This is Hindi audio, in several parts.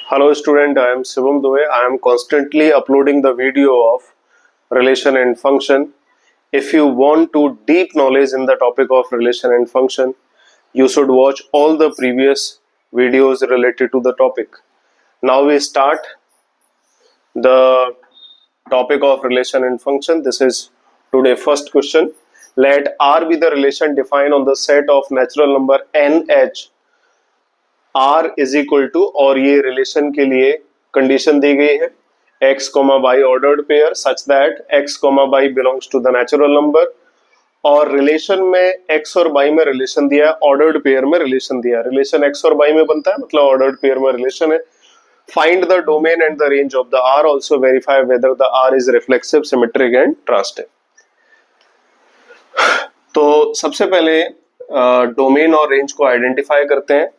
Hello student, I am Shivam Due. I am constantly uploading the video of relation and function. If you want to deep knowledge in the topic of relation and function, you should watch all the previous videos related to the topic. Now we start the topic of relation and function. This is today first question. Let R be the relation defined on the set of natural number NH R is equal to, और ये रिलेशन के लिए कंडीशन दी गई है x comma y ordered pair such that x comma y belongs to the natural number, और रिलेशन में एक्स और बाई में रिलेशन दिया है, ऑर्डर्ड पेयर में रिलेशन दिया है। रिलेशन एक्स और बाई में बनता है मतलब ऑर्डर्ड पेयर में रिलेशन है। Find the domain and the range of the R, also verify whether the R is reflexive, symmetric and transitive. तो सबसे पहले डोमेन और रेंज को आइडेंटिफाई करते हैं।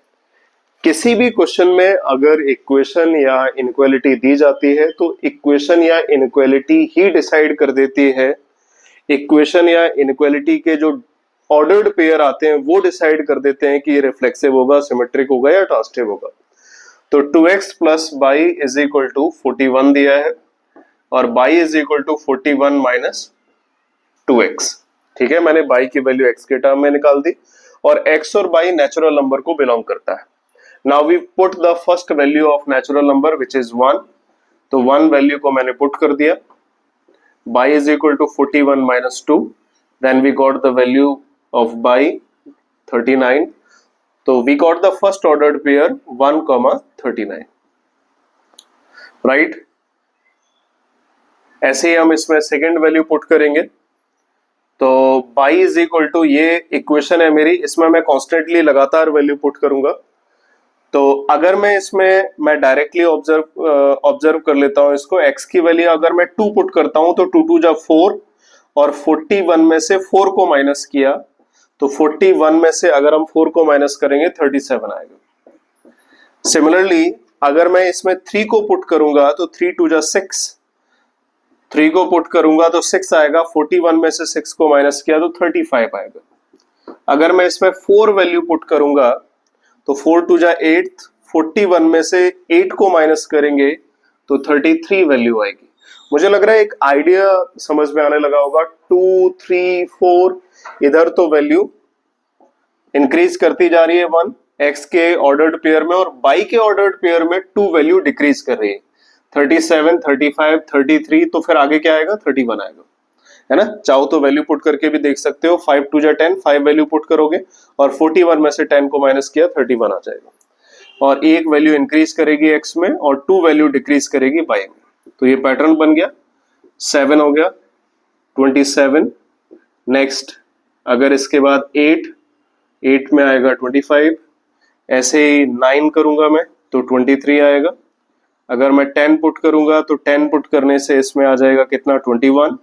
किसी भी क्वेश्चन में अगर इक्वेशन या इनइक्वालिटी दी जाती है तो इक्वेशन या इनइक्वालिटी ही डिसाइड कर देती है, इक्वेशन या इनइक्वालिटी के जो ऑर्डर्ड पेयर आते हैं वो डिसाइड कर देते हैं कि ये रिफ्लेक्सिव होगा, सिमेट्रिक होगा या ट्रांजिटिव होगा। तो 2x plus y is equal to 41 दिया है और y is equal to 41 minus 2x। ठीक है, मैंने बाई की वैल्यू x के टर्म में निकाल दी और x और बाई नेचुरल नंबर को बिलोंग करता है। Now we put the first value of natural number which is 1, तो 1 वैल्यू को मैंने पुट कर दिया। by is equal to 41 minus 2, then we got the value of by 39, तो we got the first ordered pair 1, 39, right? ऐसे ही हम इसमें सेकेंड वैल्यू पुट करेंगे। तो by is equal to, ये इक्वेशन है मेरी, इसमें मैं कॉन्स्टेंटली लगातार वैल्यू पुट करूंगा। तो अगर मैं इसमें मैं डायरेक्टली ऑब्जर्व कर लेता हूं इसको, x की वैल्यू अगर मैं 2 पुट करता हूं तो 2 2 जा 4 और 41 में से 4 को माइनस किया तो 41 में से अगर हम 4 को माइनस करेंगे 37 आएगा। सिमिलरली अगर मैं इसमें 3 को पुट करूंगा तो 3 2 जा 6, 3 को पुट करूंगा तो 6 आएगा, 41 में से 6 को माइनस किया तो 35 आएगा। अगर मैं इसमें 4 वैल्यू पुट करूंगा तो 4 2 जा 8, 41 में से 8 को माइनस करेंगे तो 33 वैल्यू आएगी। मुझे लग रहा है एक आइडिया समझ में आने लगा होगा। 2 3 4 इधर तो वैल्यू इंक्रीज करती जा रही है 1 x के ऑर्डर्ड पेयर में, और y के ऑर्डर्ड पेयर में 2 वैल्यू डिक्रीज कर रही है, 37 35 33, तो फिर आगे क्या आएगा 31 आएगा, है ना। चाहो तो वैल्यू पुट करके भी देख सकते हो। 5 2 जा 10, 5 वैल्यू पुट करोगे और 41 में से 10 को माइनस किया 31 आ जाएगा, और एक वैल्यू इंक्रीज करेगी x में और 2 वैल्यू डिक्रीज करेगी y में। तो ये पैटर्न बन गया। 7 हो गया, 27। नेक्स्ट अगर इसके बाद 8 में आएगा 25, ऐसे ही 9 करूंगा मैं तो 23 आएगा। अगर मैं 10 पुट करूंगा तो 10 पुट करने से इसमें आ जाएगा कितना 21।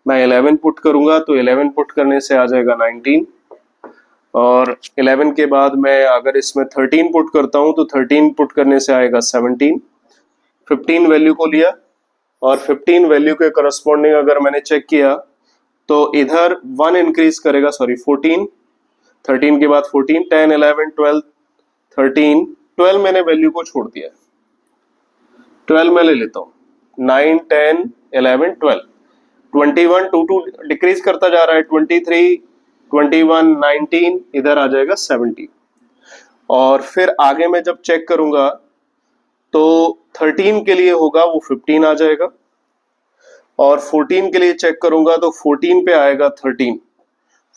मैं 11 पुट करूंगा तो 11 पुट करने से आ जाएगा 19, और 11 के बाद मैं अगर इसमें 13 पुट करता हूं तो 13 पुट करने से आएगा 17। 15 वैल्यू को लिया और 15 वैल्यू के करस्पॉन्डिंग अगर मैंने चेक किया तो इधर 1 इंक्रीज करेगा, सॉरी 14, 13 के बाद 14, 10 11 12 13, 12 मैंने वैल्यू को छोड़ दिया, 12 मैं ले लेता हूं, 9 10 11 12, 21 2 2 डिक्रीज करता जा रहा है, 23 21 19, इधर आ जाएगा 17। और फिर आगे मैं जब चेक करूंगा तो 13 के लिए होगा वो 15 आ जाएगा, और 14 के लिए चेक करूंगा तो 14 पे आएगा 13,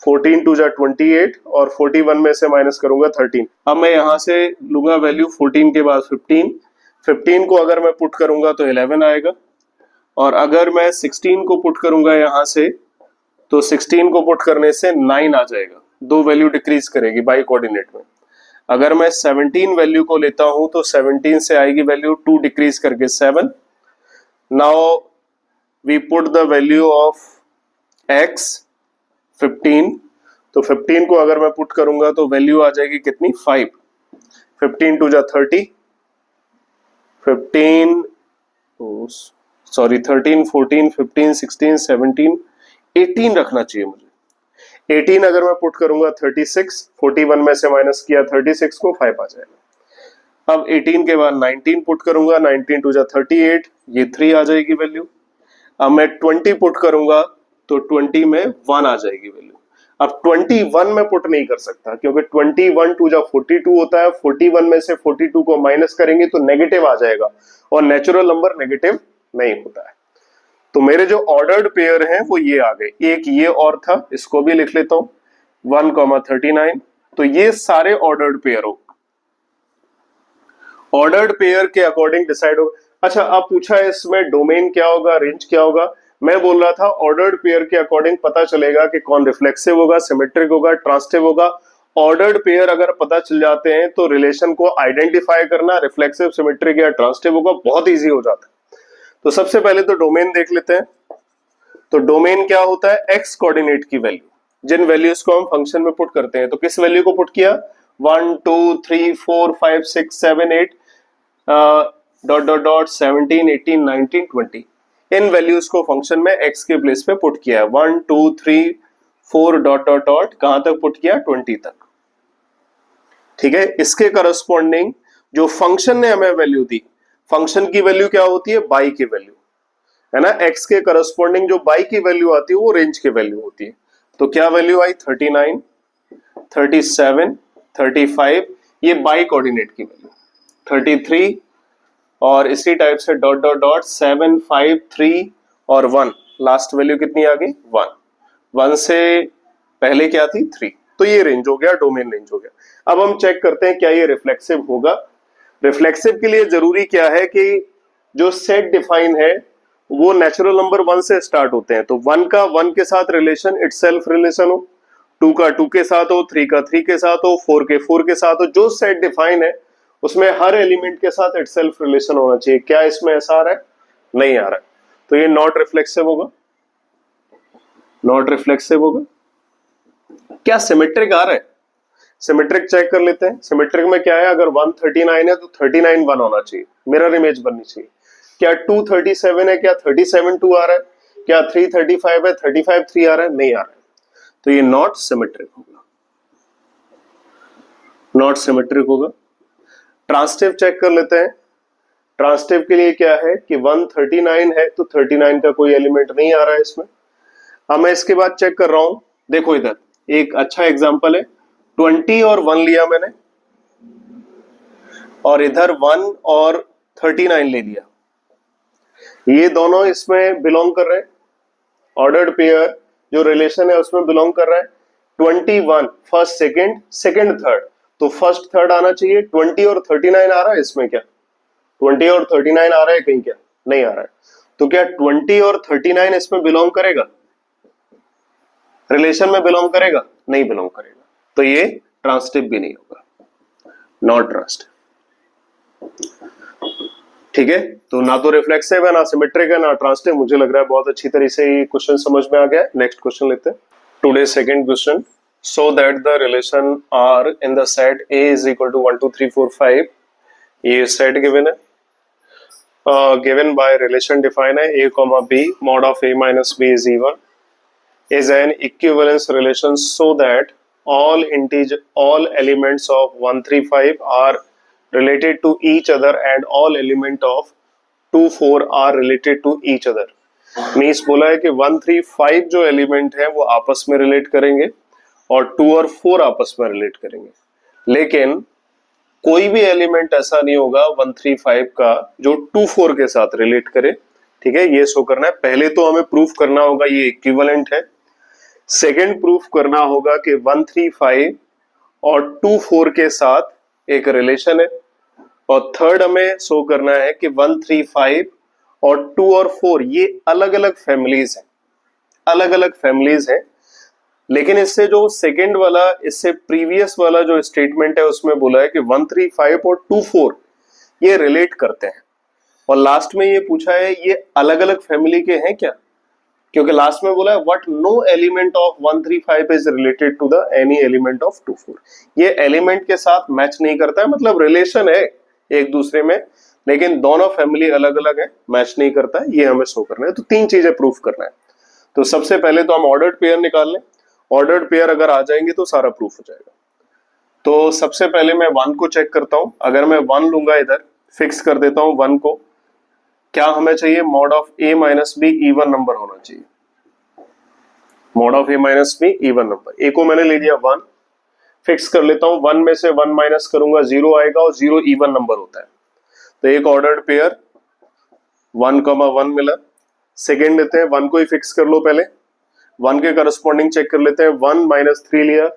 14 2 जा 28 और 41 में से माइनस करूंगा 13। अब मैं यहां से लूंगा वैल्यू 14 के बाद 15, 15 को अगर मैं पुट करूंगा तो 11 आएगा, और अगर मैं 16 को पुट करूंगा यहां से तो 16 को पुट करने से 9 आ जाएगा, 2 वैल्यू डिक्रीज करेगी बाई कोऑर्डिनेट में। अगर मैं 17 वैल्यू को लेता हूं तो 17 से आएगी वैल्यू 2 डिक्रीज करके 7। Now we put the value of x 15, तो 15 को अगर मैं पुट करूंगा तो वैल्यू आ जाएगी कितनी 5, 15 2 जा 30, 15 सॉरी 13 14 15 16 17 18 रखना चाहिए मुझे। 18 अगर मैं पुट करूंगा 36, 41 में से माइनस किया 36 को 5 आ जाएगा। अब 18 के बाद 19 पुट करूंगा, 19 टू जा 38, ये 3 आ जाएगी वैल्यू। अब मैं 20 पुट करूंगा तो 20 में 1 आ जाएगी वैल्यू। अब 21 में पुट नहीं कर सकता क्योंकि 21 टू जा 42 होता है, 41 में से 42 को माइनस करेंगे तो नेगेटिव आ जाएगा और नेचुरल नंबर नेगेटिव नहीं होता है। तो मेरे जो ऑर्डर्ड पेयर हैं वो ये आ गए। एक ये और था, इसको भी लिख लेता हूं 1,39। तो ये सारे ऑर्डर्ड पेयर हो, ऑर्डर्ड पेयर के अकॉर्डिंग डिसाइड हो। अच्छा, अब पूछा है इसमें डोमेन क्या होगा, रेंज क्या होगा। मैं बोल रहा था ऑर्डर्ड पेयर के अकॉर्डिंग पता चलेगा कि कौन रिफ्लेक्सिव होगा, सिमेट्रिक होगा, ट्रांसिटिव होगा। ऑर्डर्ड पेयर अगर पता चल जाते हैं तो रिलेशन को आइडेंटिफाई करना रिफ्लेक्सिव, सिमेट्रिक या ट्रांसिटिव होगा बहुत इजी हो जाता है। तो सबसे पहले तो डोमेन देख लेते हैं। तो डोमेन क्या होता है, एक्स कोऑर्डिनेट की वैल्यू, जिन वैल्यूज को हम फंक्शन में पुट करते हैं। तो किस वैल्यू को पुट किया, 1 2 3 4 5 6 7 8 डॉट डॉट डॉट 17 18 19 20, इन वैल्यूज को फंक्शन में एक्स के प्लेस पे पुट किया है। 1 2 3 4 डॉट डॉट डॉट कहां तक पुट किया, 20 तक। ठीक है, इसके करस्पॉन्डिंग जो फंक्शन ने हमें वैल्यू दी, फंक्शन की वैल्यू क्या होती है, बाई की वैल्यू है ना। एक्स के करस्पॉन्डिंग जो बाई की वैल्यू आती है वो रेंज की वैल्यू होती है। तो क्या वैल्यू आई, 39 37 35, ये बाई कोऑर्डिनेट की वैल्यू 33, और इसी टाइप से डॉट डॉट डॉट 7 5 3 और 1, लास्ट वैल्यू कितनी आ गई, 1। 1 से पहले क्या थी, 3। तो ये रेंज हो गया, डोमेन रेंज हो गया। अब हम चेक करते हैं क्या ये रिफ्लेक्सिव होगा। रिफ्लेक्सिव के लिए जरूरी क्या है कि जो सेट डिफाइन है वो नेचुरल नंबर 1 से स्टार्ट होते हैं। तो 1 का 1 के साथ रिलेशन इटसेल्फ रिलेशन हो, 2 का 2 के साथ हो, 3 का 3 के साथ हो, 4 के 4 के साथ हो। जो सेट डिफाइन है उसमें हर एलिमेंट के साथ इटसेल्फ रिलेशन होना चाहिए। क्या इसमें ऐसा आ रहा है, नहीं आ रहा है, तो ये नॉट रिफ्लेक्सिव होगा, नॉट रिफ्लेक्सिव होगा। क्या सिमेट्रिक आ रहा है, सिमेट्रिक चेक कर लेते हैं। सिमेट्रिक में क्या है, अगर 139 है तो 39 1 होना चाहिए, मिरर इमेज बननी चाहिए। क्या 237 है, क्या 37 2 आ रहा है, क्या 335 है 35 3 आ रहा है, नहीं आ रहा है, तो ये नॉट सिमेट्रिक होगा, नॉट सिमेट्रिक होगा। ट्रांसिटिव चेक कर लेते हैं। ट्रांसिटिव के लिए क्या है कि 139 है तो 39 का कोई एलिमेंट नहीं आ रहा है इसमें। अब मैं इसके बाद चेक कर रहा हूं, देखो इधर एक अच्छा एग्जांपल है, 20 और 1 लिया मैंने और इधर 1 और 39 ले लिया, ये दोनों इसमें बिलोंग कर रहे हैं, ऑर्डर्ड पेयर जो रिलेशन है उसमें बिलोंग कर रहा है। 21 फर्स्ट सेकंड, सेकंड थर्ड, तो फर्स्ट थर्ड आना चाहिए। 20 और 39 आ रहा है इसमें, क्या 20 और 39 आ रहा है कहीं, क्या नहीं आ रहा है, तो क्या 20 और 39 इसमें बिलोंग करेगा, रिलेशन में बिलोंग करेगा, नहीं बिलोंग करेगा, तो ये ट्रांसिटिव भी नहीं होगा, नॉट ट्रांसिटिव। ठीक है, तो ना तो रिफ्लेक्सिव है, ना सिमेट्रिक है, ना ट्रांसिटिव। मुझे लग रहा है बहुत अच्छी तरह से ये क्वेश्चन समझ में आ गया है। नेक्स्ट क्वेश्चन लेते हैं, today second question. So that the relation R in the set A is equal to 1 2 3 4 5, ये सेट गिवन है, गिवन बाय रिलेशन डिफाइन है a comma b mod of a minus b is even, is an equivalence relation so that all elements of 1 3 5 are related to each other and all element of 2 4 are related to each other। Means बोला है कि 1 3 5 जो एलिमेंट है वो आपस में रिलेट करेंगे और 2 और 4 आपस में रिलेट करेंगे, लेकिन कोई भी एलिमेंट ऐसा नहीं होगा 1 3 5 का जो 2 4 के साथ रिलेट करे। ठीक है, ये शो करना है। पहले तो हमें प्रूफ करना होगा ये इक्विवेलेंट है, सेकंड प्रूफ करना होगा कि 1 3 5 और 2 4 के साथ एक रिलेशन है, और थर्ड हमें शो करना है कि 1 3 5 और 2 और 4 ये अलग अलग फैमिलीज हैं, अलग अलग फैमिलीज हैं। लेकिन इससे जो सेकंड वाला, इससे प्रीवियस वाला जो स्टेटमेंट है उसमें बोला है कि 1 3 5 और 2 4 ये रिलेट करते हैं, और लास्ट में ये पूछा है ये अलग अलग फैमिली के हैं क्या, क्योंकि लास्ट में बोला है what no element of 1 3 5 is related to the any element of 2 4। ये एलिमेंट के साथ मैच नहीं करता है, मतलब रिलेशन है एक दूसरे में, लेकिन दोनों फैमिली अलग अलग है, मैच नहीं करता है, ये हमें शो करना है। तो 3 चीजें प्रूफ करना है। तो सबसे पहले तो हम ऑर्डर्ड पेयर निकाल लें, ऑर्डर्ड पेयर अगर आ जाएंगे तो सारा प्रूफ हो जाएगा। तो सबसे पहले मैं 1 को चेक करता हूं। अगर मैं 1 लूंगा, इधर फिक्स कर देता हूं 1 को, क्या हमें चाहिए? Mod of a minus be even number होना चाहिए। Mod of a minus be even number. a को मैंने ले लिया 1, फिक्स कर लेता हूं। 1 में से 1 माइनस करूंगा 0 आएगा, और 0 इवन नंबर होता है। तो एक ऑर्डर्ड पेयर 1,1 मिला। सेकेंड लेते हैं, 1 को ही फिक्स कर लो पहले। 1 के करस्पॉन्डिंग चेक कर लेते हैं। 1 माइनस 3 लिया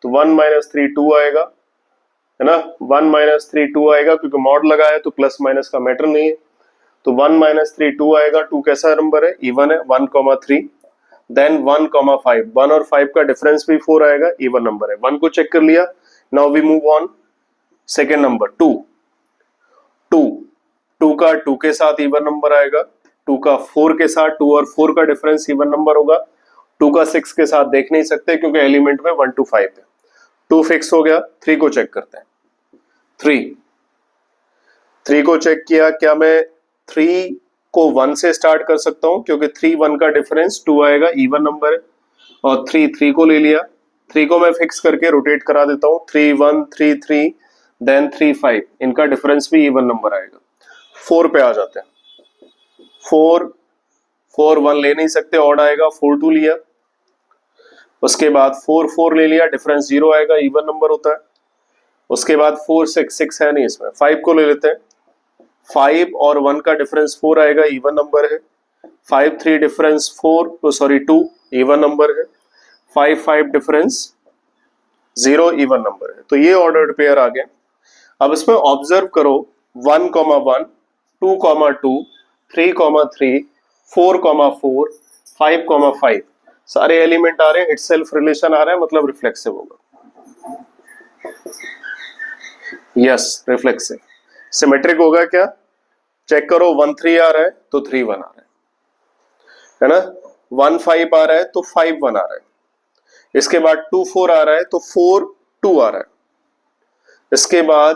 तो 1 माइनस 3 2 आएगा, है ना। 1 माइनस 3 2 आएगा, क्योंकि मॉड लगा है तो प्लस माइनस का मैटर नहीं है। तो 1 माइनस 3 2 आएगा। 2 कैसा नंबर है? इवन है। 1,3। देन 1,5, 1 और 5 का डिफरेंस भी 4 आएगा, इवन नंबर है। 1 को चेक कर लिया। Now we move on. Second number 2 का 2 के साथ इवन नंबर आएगा। 2 का 4 के साथ, 2 और 4 का डिफरेंस इवन नंबर होगा। 2 का 6 के साथ देख नहीं सकते, क्योंकि एलिमेंट में 1 to 5 है। 2 फिक्स हो गया। 3 को चेक करते हैं। 3 को चेक किया। क्या मैं 3 को 1 से स्टार्ट कर सकता हूं? क्योंकि 3 1 का डिफरेंस 2 आएगा, इवन नंबर है। और 3 को ले लिया। 3 को मैं फिक्स करके रोटेट करा देता हूं। 3 1 3 3, देन 3 5, इनका डिफरेंस भी इवन नंबर आएगा। 4 पे आ जाते हैं। 4 1 ले नहीं सकते, ऑड आएगा। 4 2 लिया। उसके बाद 4 4 ले लिया, डिफरेंस 0 आएगा, इवन नंबर होता है। उसके बाद 4 6 है नहीं इसमें। 5 को ले लेते हैं। 5 और 1 का डिफरेंस 4 आएगा, इवन नंबर है। 5 3 डिफरेंस 2 इवन नंबर है। 5 5 डिफरेंस 0 इवन नंबर है। तो ये ऑर्डर्ड पेयर आ गए। अब इसमें ऑब्जर्व करो 1,1 2,2 3,3 4,4 5,5 सारे एलिमेंट आ रहे हैं। इटसेल्फ रिलेशन आ रहा है, मतलब रिफ्लेक्सिव होगा। Yes, reflexive. सिमेट्रिक होगा क्या? चेक करो। 1 3 आ रहा है तो 3 1 आ रहा है ना। 1 5 आ रहा है तो 5 1 आ रहा है। इसके बाद 2 4 आ रहा है तो 4 2 आ रहा है। इसके बाद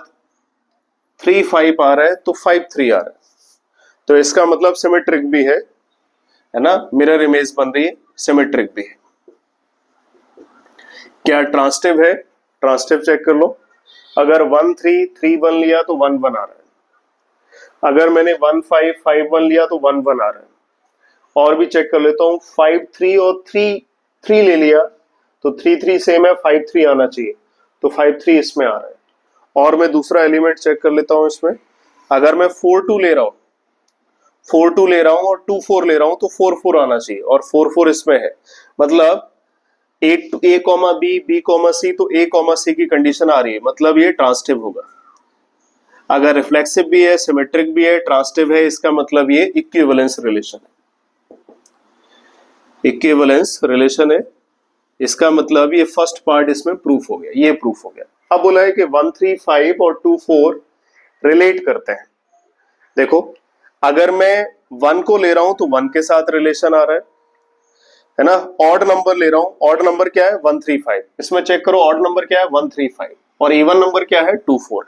3 5 आ रहा है तो 5 3 आ रहा है। तो इसका मतलब सिमेट्रिक भी है ना। मिरर इमेज बन रही है, सिमेट्रिक भी है। क्या ट्रांसटिव है? ट्रांसटिव चेक कर लो। अगर 1 3 3 1 लिया तो 1 1 आ रहा है। अगर मैंने 1 5 5 1 लिया तो 1 1 आ रहा है। और भी चेक कर लेता हूं। 5 3 और 3 3 ले लिया तो 3 3 सेम है, 5 3 आना चाहिए, तो 5 3 इसमें आ रहा है। और मैं दूसरा एलिमेंट चेक कर लेता हूं इसमें। अगर मैं 4 2 ले रहा हूं, 4 2 ले रहा हूं और 2 4 ले रहा हूं, तो 4 4 आना चाहिए, और 4 4 इसमें है। मतलब ए कॉमा बी, बी कॉमा सी, तो ए कॉमा सी की कंडीशन आ रही है, मतलब ये ट्रांसटिव होगा। अगर रिफ्लेक्सिव भी है, सिमेट्रिक भी है, ट्रांसटिव है, इसका मतलब ये इक्विवेलेंस रिलेशन है। इक्विवेलेंस रिलेशन है, इसका मतलब ये फर्स्ट पार्ट इसमें प्रूफ हो गया, ये प्रूफ हो गया। अब बोला है कि 1 3 5 और 2 4 रिलेट करते हैं। देखो, अगर मैं 1 को ले रहा हूं तो 1 के साथ रिलेशन आ रहा है ना। ऑड नंबर ले रहा हूं, ऑड नंबर क्या है? 1 3 5। इसमें चेक करो, ऑड नंबर क्या है? 1 3 5। और इवन नंबर क्या है? 2 4।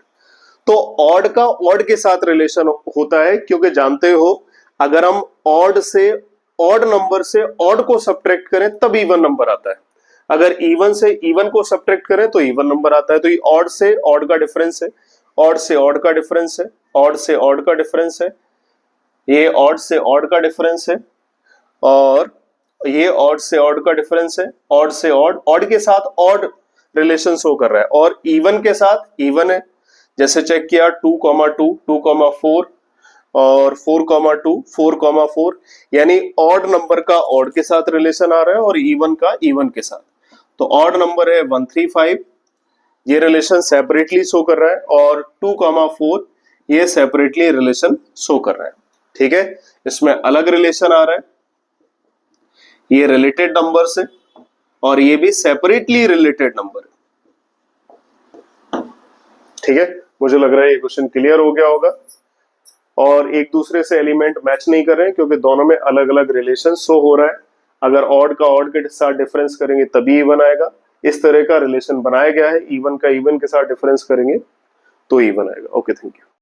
तो ऑड का ऑड के साथ रिलेशन होता है, क्योंकि जानते हो अगर हम ऑड से, ऑड नंबर से ऑड को सब्ट्रैक्ट करें तब इवन नंबर आता है। अगर इवन से इवन को सब्ट्रैक्ट करें तो इवन नंबर आता है। तो ये ऑड से ऑड का डिफरेंस है, ऑड से ऑड का डिफरेंस है, ऑड से ऑड का डिफरेंस है, ये ऑड से ऑड का डिफरेंस है, और ये ऑड से ऑड का डिफरेंस है, ऑड से ऑड, ऑड के साथ ऑड रिलेशन शो कर रहा है, और इवन के साथ इवन है। जैसे चेक किया 2,2 2,4 और 4,2 4,4, यानी ऑड नंबर का ऑड के साथ रिलेशन आ रहा है और इवन का इवन के साथ। तो ऑड नंबर है 1 3 5, ये रिलेशन सेपरेटली शो कर रहा है, और 2,4 ये सेपरेटली रिलेशन शो कर रहा है। ठीक है, इसमें अलग रिलेशन आ रहा है, ये रिलेटेड नंबर से, और ये भी सेपरेटली रिलेटेड नंबर है। ठीक है, मुझे लग रहा है ये क्वेश्चन क्लियर हो गया होगा। और एक दूसरे से एलिमेंट मैच नहीं कर रहे हैं, क्योंकि दोनों में अलग अलग रिलेशन शो हो रहा है। अगर ऑड का ऑड के साथ डिफरेंस करेंगे तभी इवन आएगा। इस तरह का रिलेशन बनाया गया है। इवन का इवन के साथ डिफरेंस करेंगे तो इवन आएगा। Okay, thank you.